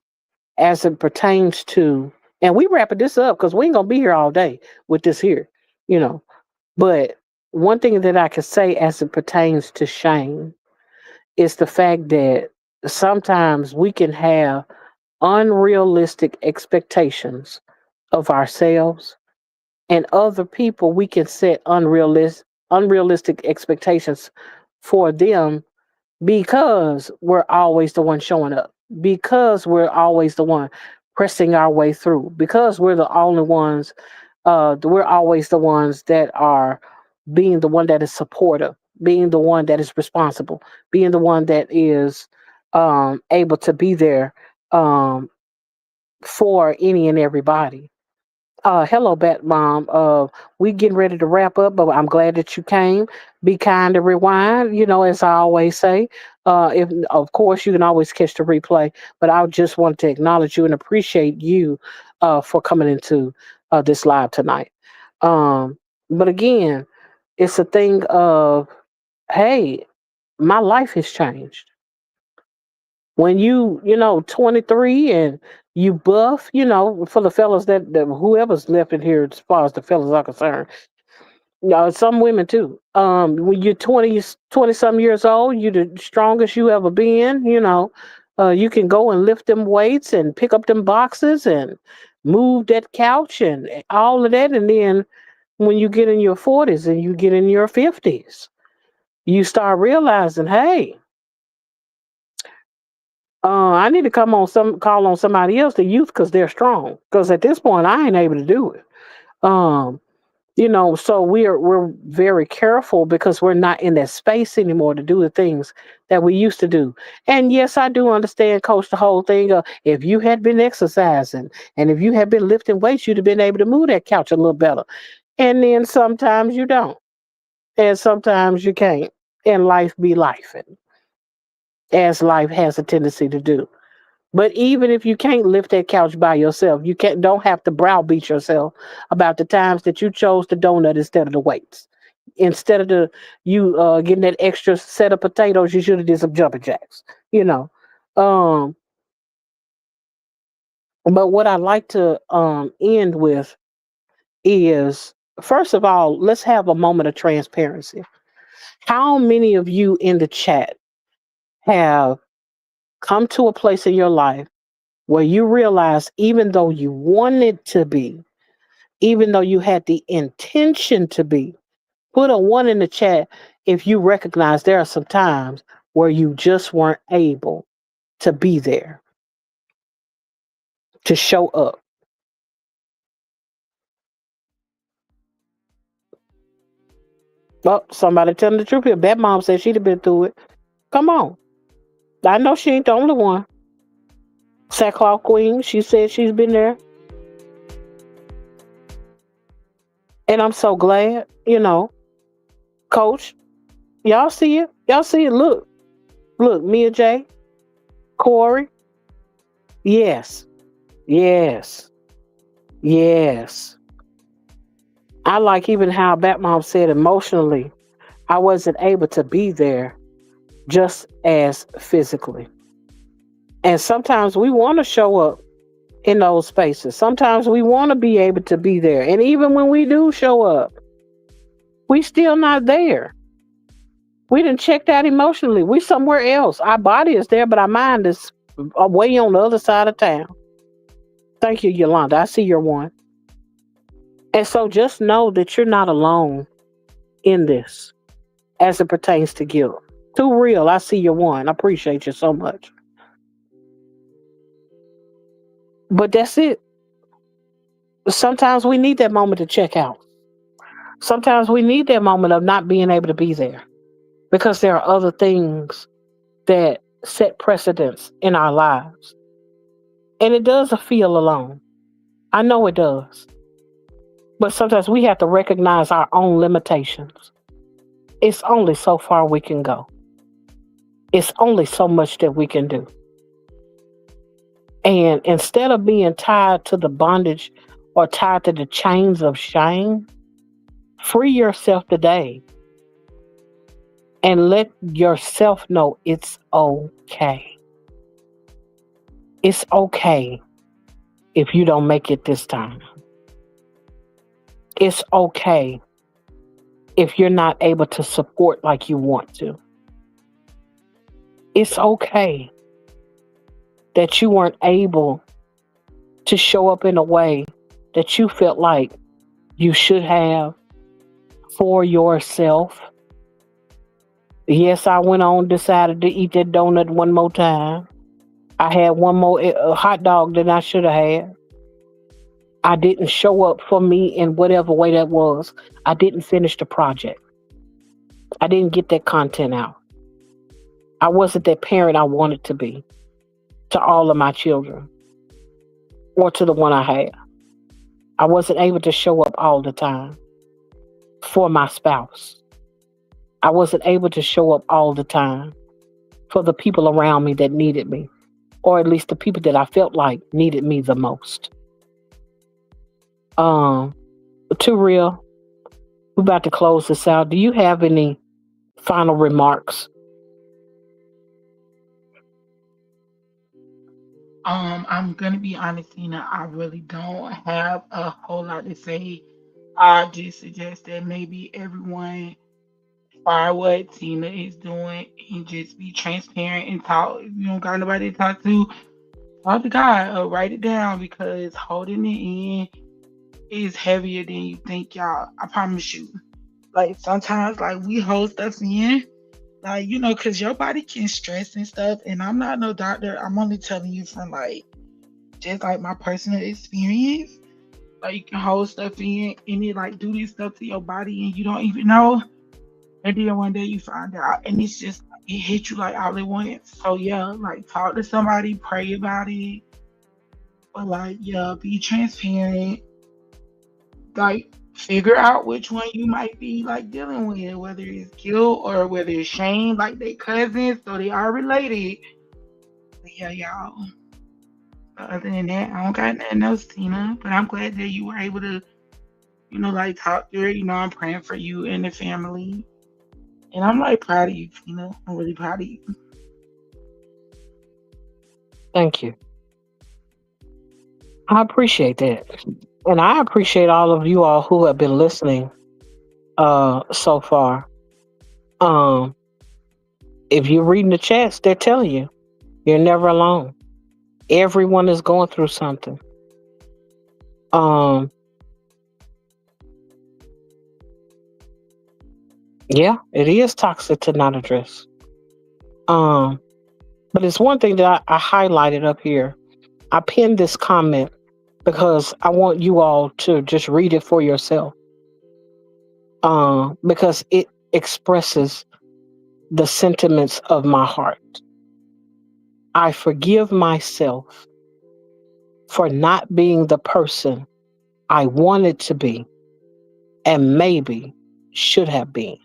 as it pertains to, and we wrapping this up because we ain't gonna be here all day with this here, you know. But one thing that I can say as it pertains to shame is the fact that sometimes we can have unrealistic expectations of ourselves and other people. We can set unrealistic expectations for them because we're always the one showing up, because we're always the one pressing our way through, because we're the only ones, we're always the ones that are being the one that is supportive, being the one that is responsible, being the one that is able to be there um, for any and everybody. Hello, Bat Mom. We getting ready to wrap up, but I'm glad that you came. Be kind and rewind. As I always say. If of course you can always catch the replay, but I just wanted to acknowledge you and appreciate you for coming into this live tonight. Um, but again, it's a thing of, hey, my life has changed. When you 23 and you buff, for the fellas that whoever's left in here as far as the fellas are concerned, some women too. When you're 20 some years old, you're the strongest you ever been, you can go and lift them weights and pick up them boxes and move that couch and all of that. And then when you get in your 40s and you get in your 50s, you start realizing, hey, I need to call on somebody else, the youth, because they're strong. Because at this point, I ain't able to do it. Um, so we're very careful because we're not in that space anymore to do the things that we used to do. And yes, I do understand, Coach, the whole thing of, if you had been exercising and if you had been lifting weights, you'd have been able to move that couch a little better. And then sometimes you don't, and sometimes you can't. And life be life, as life has a tendency to do. But even if you can't lift that couch by yourself, you don't have to browbeat yourself about the times that you chose the donut instead of the weights. Instead of you getting that extra set of potatoes, you should have did some jumping jacks. You know. Um, but what I like to end with is, first of all, let's have a moment of transparency. How many of you in the chat have come to a place in your life where you realize, even though you wanted to be, even though you had the intention to be, put a one in the chat if you recognize there are some times where you just weren't able to be there, to show up. Well, somebody telling the truth here. Bad mom said she'd have been through it. Come on. I know she ain't the only one. Sackcloth Queen, she said she's been there. And I'm so glad, Coach, y'all see it? Y'all see it? Look, Mia J, Corey. Yes, yes, yes. I like even how Batmom said emotionally, I wasn't able to be there just as physically. And sometimes we want to show up in those spaces. Sometimes we want to be able to be there. And even when we do show up, we still not there. We didn't check that emotionally. We somewhere else. Our body is there, but our mind is way on the other side of town. Thank you, Yolanda. I see your one. And so just know that you're not alone in this as it pertains to guilt. Too real. I see your one. I appreciate you so much. But that's it. Sometimes we need that moment to check out. Sometimes we need that moment of not being able to be there because there are other things that set precedence in our lives. And it does feel alone. I know it does. But sometimes we have to recognize our own limitations. It's only so far we can go. It's only so much that we can do. And instead of being tied to the bondage or tied to the chains of shame, free yourself today and let yourself know it's okay. It's okay if you don't make it this time. It's okay if you're not able to support like you want to. It's okay that you weren't able to show up in a way that you felt like you should have for yourself. Yes, I went on, decided to eat that donut one more time. I had one more hot dog than I should have had. I didn't show up for me in whatever way that was. I didn't finish the project. I didn't get that content out. I wasn't that parent I wanted to be to all of my children or to the one I had. I wasn't able to show up all the time for my spouse. I wasn't able to show up all the time for the people around me that needed me, or at least the people that I felt like needed me the most. Um, Too real. We're about to close this out. Do you have any final remarks? I'm gonna be honest, Tina. I really don't have a whole lot to say. I just suggest that maybe everyone try what Tina is doing and just be transparent and talk. If you don't got nobody to talk to God or write it down because holding it in is heavier than you think, y'all. I promise you. Like sometimes, like we hold stuff in, like because your body can stress and stuff. And I'm not no doctor. I'm only telling you from like just like my personal experience. Like you can hold stuff in and it like do this stuff to your body and you don't even know. And then one day you find out and it's just it hit you like all at once. So yeah, like talk to somebody, pray about it. But like yeah, be transparent. Like figure out which one you might be like dealing with, whether it's guilt or whether it's shame, like they cousins, so they are related. But yeah, y'all. Other than that, I don't got nothing else, Tina. But I'm glad that you were able to, like talk through it. I'm praying for you and the family. And I'm like proud of you, Tina. I'm really proud of you. Thank you. I appreciate that. And I appreciate all of you all who have been listening so far. Um if you're reading the chats, they're telling you you're never alone. Everyone is going through something. Um yeah, it is toxic to not address. Um but it's one thing that I highlighted up here. I pinned this comment because I want you all to just read it for yourself. Because it expresses the sentiments of my heart. I forgive myself for not being the person I wanted to be and maybe should have been.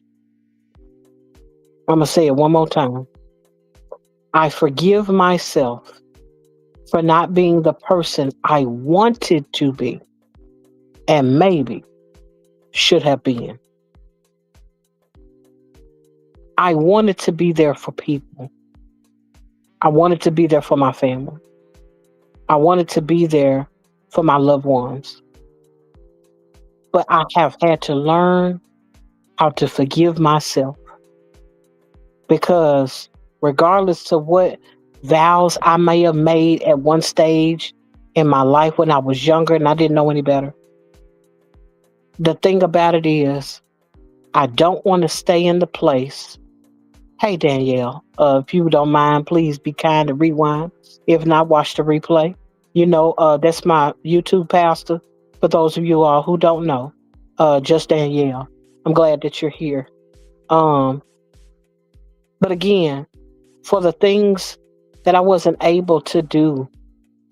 I'm going to say it one more time. I forgive myself for not being the person I wanted to be and maybe should have been. I wanted to be there for people. I wanted to be there for my family. I wanted to be there for my loved ones. But I have had to learn how to forgive myself because regardless of what vows I may have made at one stage in my life when I was younger and I didn't know any better, the thing about it is I don't want to stay in the place. Hey, Danielle, if you don't mind, please be kind and rewind. If not, watch the replay. That's my YouTube pastor. For those of you all who don't know, just Danielle. I'm glad that you're here. Um, but again, for the things that I wasn't able to do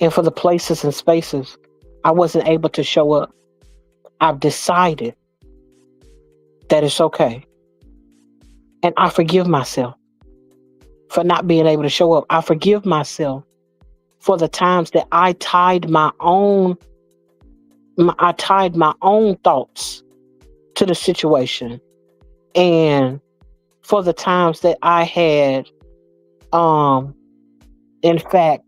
and for the places and spaces I wasn't able to show up, I've decided that it's okay. And I forgive myself for not being able to show up. I forgive myself for the times that I tied my own thoughts to the situation, and for the times that I had, um, in fact,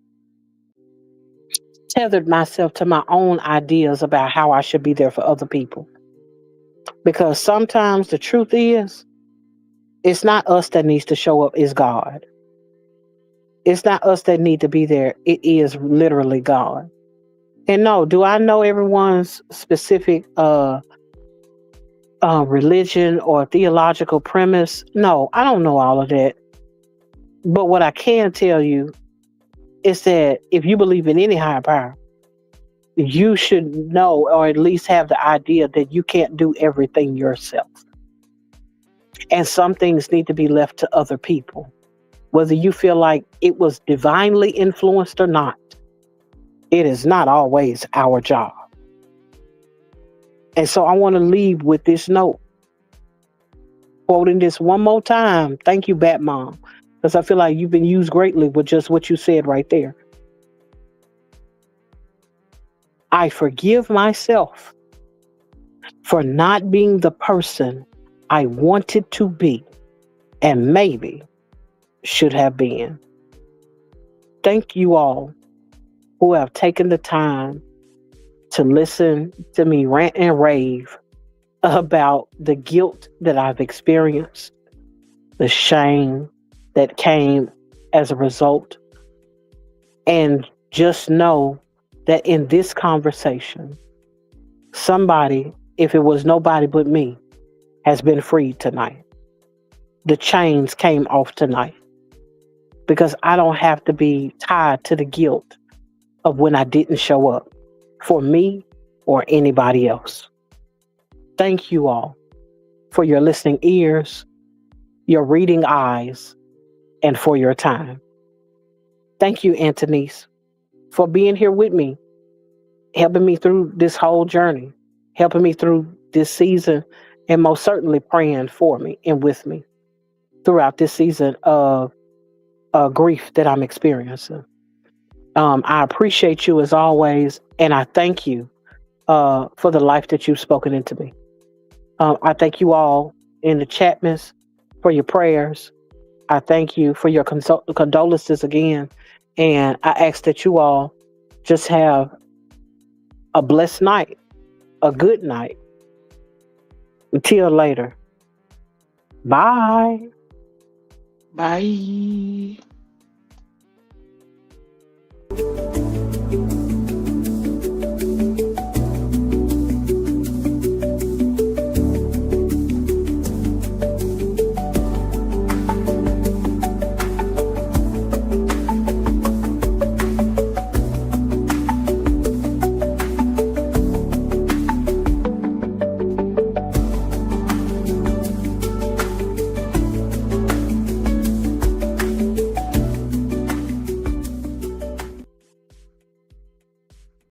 tethered myself to my own ideas about how I should be there for other people. Because sometimes the truth is, it's not us that needs to show up, it's God. It's not us that need to be there, it is literally God. And no, do I know everyone's specific religion or theological premise? No, I don't know all of that. But what I can tell you is that if you believe in any higher power, you should know or at least have the idea that you can't do everything yourself. And some things need to be left to other people. Whether you feel like it was divinely influenced or not, it is not always our job. And so I want to leave with this note, quoting this one more time. Thank you, Batmom, because I feel like you've been used greatly with just what you said right there. I forgive myself for not being the person I wanted to be and maybe should have been. Thank you all who have taken the time to listen to me rant and rave about the guilt that I've experienced, the shame that came as a result. And just know that in this conversation, somebody, if it was nobody but me, has been freed tonight. The chains came off tonight because I don't have to be tied to the guilt of when I didn't show up for me or anybody else. Thank you all for your listening ears, your reading eyes, and for your time. Thank you, Antonise, for being here with me, helping me through this whole journey, helping me through this season, and most certainly praying for me and with me throughout this season of grief that I'm experiencing. I appreciate you as always, and I thank you for the life that you've spoken into me. I thank you all in the chatmas for your prayers. I thank you for your condolences again. And I ask that you all just have a blessed night, a good night. Until later. Bye. Bye.